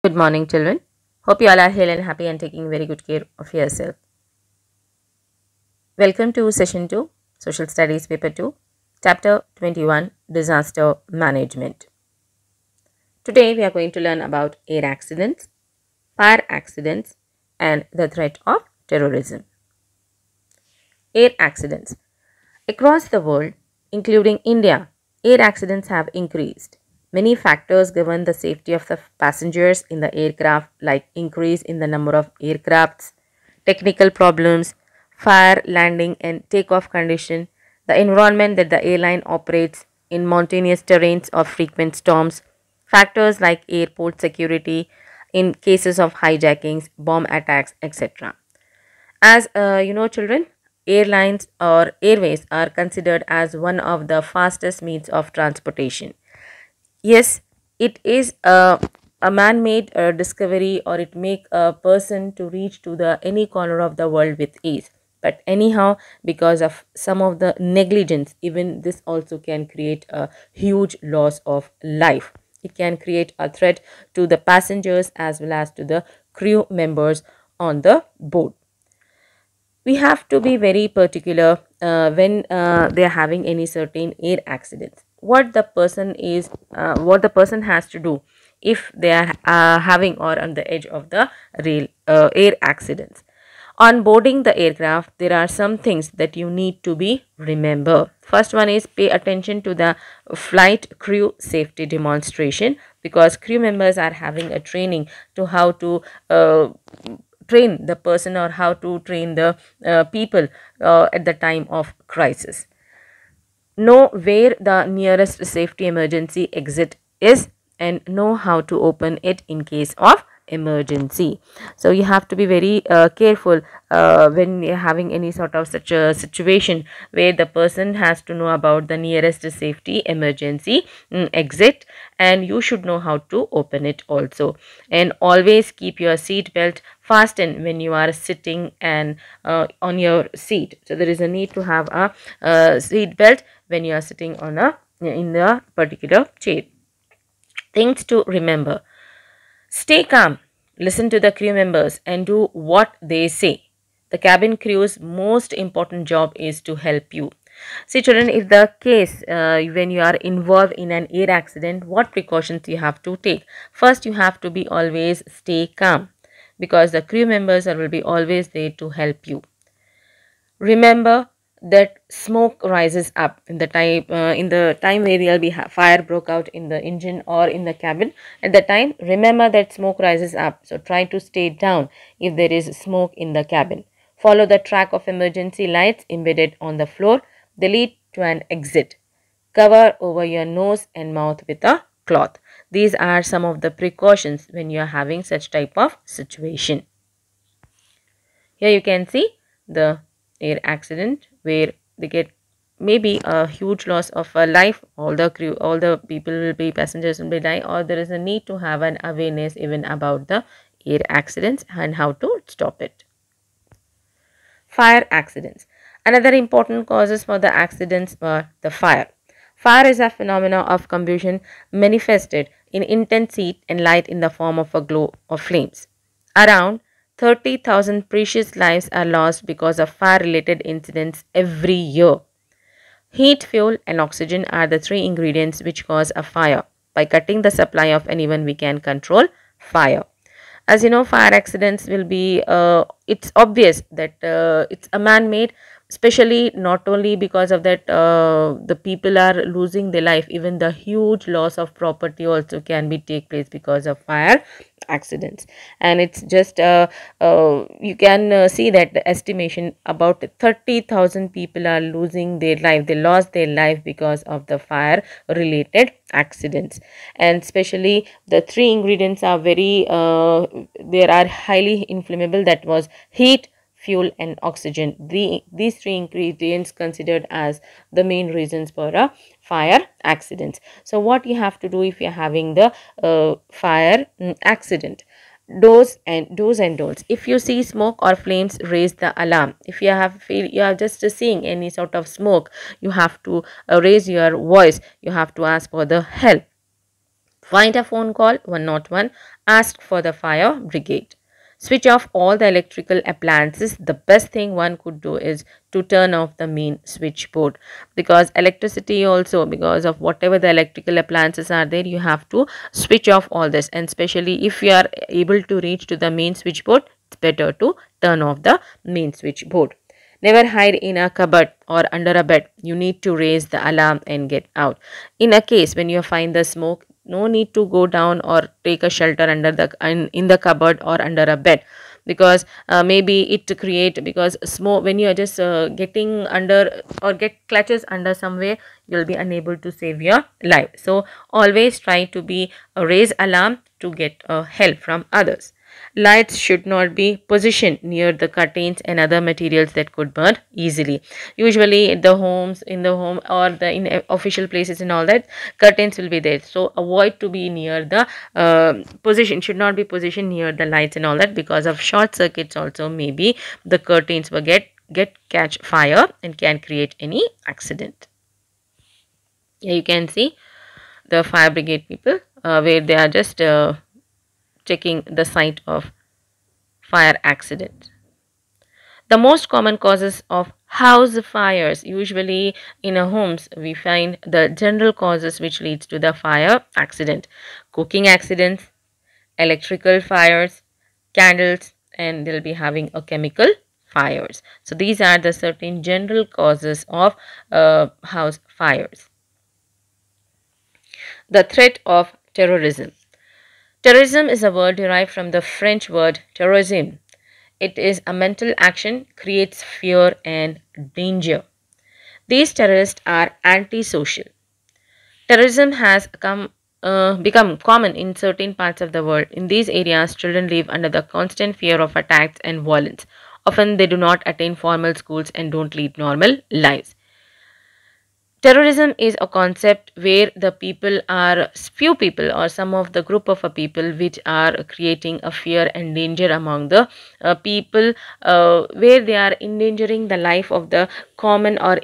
Good morning, children. Hope you all are healthy and happy and taking very good care of yourself. Welcome to Session 2, Social Studies Paper 2, Chapter 21, Disaster Management. Today we are going to learn about air accidents, fire accidents, and the threat of terrorism. Air accidents. Across the world, including India, air accidents have increased. Many factors govern the safety of the passengers in the aircraft, like increase in the number of aircrafts, technical problems, fire, landing and takeoff condition, the environment that the airline operates in mountainous terrains or frequent storms, factors like airport security in cases of hijackings, bomb attacks, etc. As you know, children, airlines or airways are considered as one of the fastest means of transportation. Yes, it is a man-made discovery, or it make a person to reach to the any corner of the world with ease. But anyhow, because of some of the negligence, even this also can create a huge loss of life. It can create a threat to the passengers as well as to the crew members on the boat. We have to be very particular when they are having any certain air accidents. What the person has to do if they are having or on the edge of the rail air accidents. On boarding the aircraft, there are some things that you need to be remember. First one is pay attention to the flight crew safety demonstration, because crew members are having a training to how to train the person or how to train the people at the time of crisis. Know where the nearest safety emergency exit is and know how to open it in case of emergency. So you have to be very careful when you're having any sort of such a situation where the person has to know about the nearest safety emergency exit, and you should know how to open it also. And always keep your seat belt fastened when you are sitting and on your seat. So there is a need to have a seat belt when you are sitting on a in a particular chair. Things to remember: stay calm, listen to the crew members and do what they say. The cabin crew's most important job is to help you. See, children, if the case when you are involved in an air accident, what precautions you have to take? First, you have to be always stay calm, because the crew members will be always there to help you. Remember that smoke rises up in the time where there will be fire broke out in the engine or in the cabin. At the time, remember that smoke rises up, so try to stay down if there is smoke in the cabin. Follow the track of emergency lights embedded on the floor. They lead to an exit. Cover over your nose and mouth with a cloth. These are some of the precautions when you are having such type of situation. Here you can see the air accident where they get maybe a huge loss of a life. All the crew, all the people will be, passengers will be die, or there is a need to have an awareness even about the air accidents and how to stop it. Fire accidents. Another important causes for the accidents are the fire. Fire is a phenomenon of combustion manifested in intense heat and light in the form of a glow or flames. Around 30,000 precious lives are lost because of fire-related incidents every year. Heat, fuel and oxygen are the three ingredients which cause a fire. By cutting the supply of anyone, we can control fire. As you know, fire accidents will be, it's obvious that it's a man-made, especially not only because of that the people are losing their life, even the huge loss of property also can be take place because of fire accidents. And it's just you can see that the estimation about 30,000 people are losing their life. They lost their life because of the fire related accidents. And especially the three ingredients are very they are highly inflammable, that was heat, fuel and oxygen. These three ingredients considered as the main reasons for a fire accidents. So what you have to do if you're having the fire accident: do's and don'ts. If you see smoke or flames, raise the alarm. If you are just seeing any sort of smoke, you have to raise your voice, you have to ask for the help. Find a phone call 101, ask for the fire brigade. Switch off all the electrical appliances. The best thing one could do is to turn off the main switchboard, because electricity also, because of whatever the electrical appliances are there, you have to switch off all this, and especially if you are able to reach to the main switchboard, it's better to turn off the main switchboard. Never hide in a cupboard or under a bed. You need to raise the alarm and get out. In a case when you find the smoke, no need to go down or take a shelter under the in the cupboard or under a bed, because maybe it create, because smoke, when you are just getting under or get clutches under somewhere, you'll be unable to save your life. So always try to be raise alarm to get help from others. Lights should not be positioned near the curtains and other materials that could burn easily. Usually at the homes, in the home or the in official places and all that, curtains will be there. So avoid to be near the position, should not be positioned near the lights and all that, because of short circuits also, maybe the curtains will get catch fire and can create any accident. Here you can see the fire brigade people where they are just checking the site of fire accident. The most common causes of house fires, usually in a homes we find the general causes which leads to the fire accident: cooking accidents, electrical fires, candles, and they'll be having a chemical fires. So these are the certain general causes of house fires. The threat of terrorism. Terrorism is a word derived from the French word terrorism. It is a mental action, creates fear and danger. These terrorists are antisocial. Terrorism has become common in certain parts of the world. In these areas, children live under the constant fear of attacks and violence. Often they do not attend formal schools and don't lead normal lives. Terrorism is a concept where the people are few people or some of the group of a people which are creating a fear and danger among the people, where they are endangering the life of the common or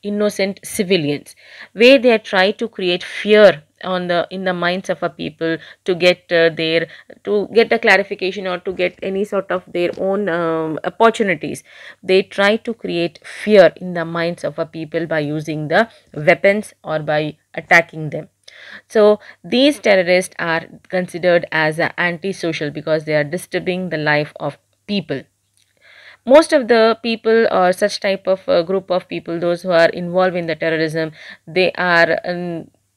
innocent civilians, where they try to create fear on the in the minds of a people to get their to get a clarification or to get any sort of their own opportunities. They try to create fear in the minds of a people by using the weapons or by attacking them. So these terrorists are considered as antisocial because they are disturbing the life of people. Most of the people or such type of group of people, those who are involved in the terrorism, they are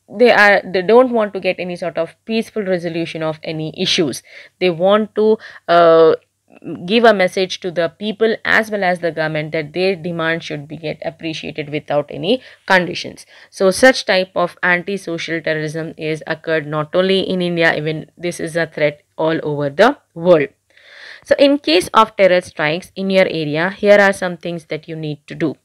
they don't want to get any sort of peaceful resolution of any issues. They want to give a message to the people as well as the government that their demand should be get appreciated without any conditions. So such type of anti-social terrorism is occurred not only in India, even this is a threat all over the world. So in case of terror strikes in your area, here are some things that you need to do.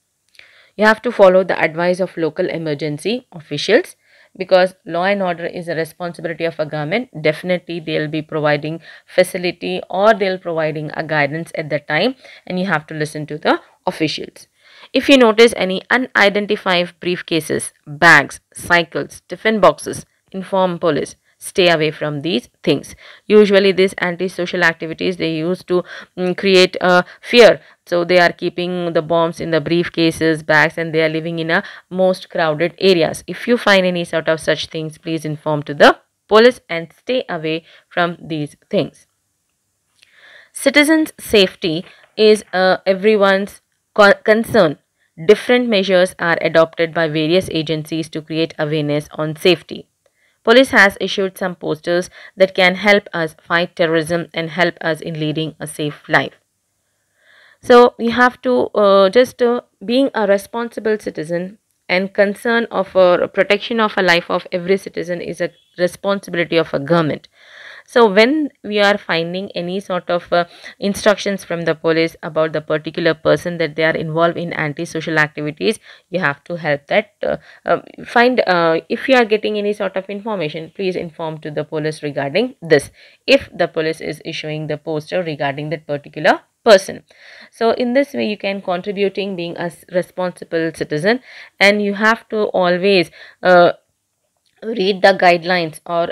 You have to follow the advice of local emergency officials, because law and order is a responsibility of a government. Definitely they'll be providing facility or they'll providing a guidance at the time, and you have to listen to the officials. If you notice any unidentified briefcases, bags, cycles, tiffin boxes, inform police. Stay away from these things. Usually these antisocial activities, they used to create fear. So they are keeping the bombs in the briefcases, bags, and they are living in a most crowded areas. If you find any sort of such things, please inform to the police and stay away from these things. Citizens' safety is everyone's concern. Different measures are adopted by various agencies to create awareness on safety. Police has issued some posters that can help us fight terrorism and help us in leading a safe life. So you have to just being a responsible citizen and concern of protection of a life of every citizen is a responsibility of a government. So when we are finding any sort of instructions from the police about the particular person that they are involved in antisocial activities, you have to help that find if you are getting any sort of information, please inform to the police regarding this, if the police is issuing the poster regarding that particular person. So in this way you can contributing being a responsible citizen, and you have to always read the guidelines, or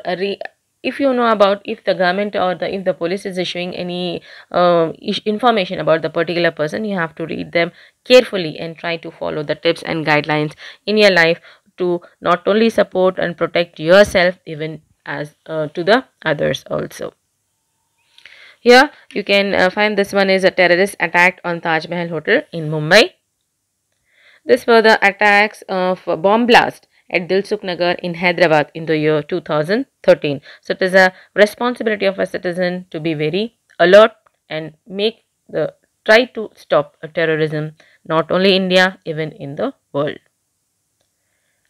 if you know about, if the government or the if the police is issuing any information about the particular person, you have to read them carefully and try to follow the tips and guidelines in your life to not only support and protect yourself, even as to the others also. Here you can find this one is a terrorist attack on Taj Mahal Hotel in Mumbai. This were the attacks of a bomb blast at Dilsukh Nagar in Hyderabad in the year 2013. So it is a responsibility of a citizen to be very alert and make the try to stop terrorism, not only India, even in the world.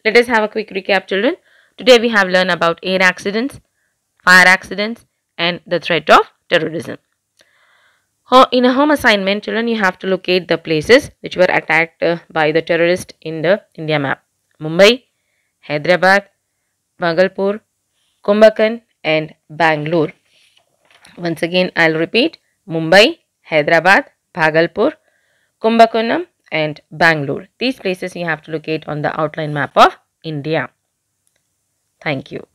Let us have a quick recap, children. Today we have learned about air accidents, fire accidents, and the threat of terrorism. In a home assignment, children, you have to locate the places which were attacked by the terrorist in the India map. Mumbai, Hyderabad, Bhagalpur, Kumbakan and Bangalore. Once again, I'll repeat: Mumbai, Hyderabad, Bhagalpur, Kumbakonam and Bangalore. These places you have to locate on the outline map of India. Thank you.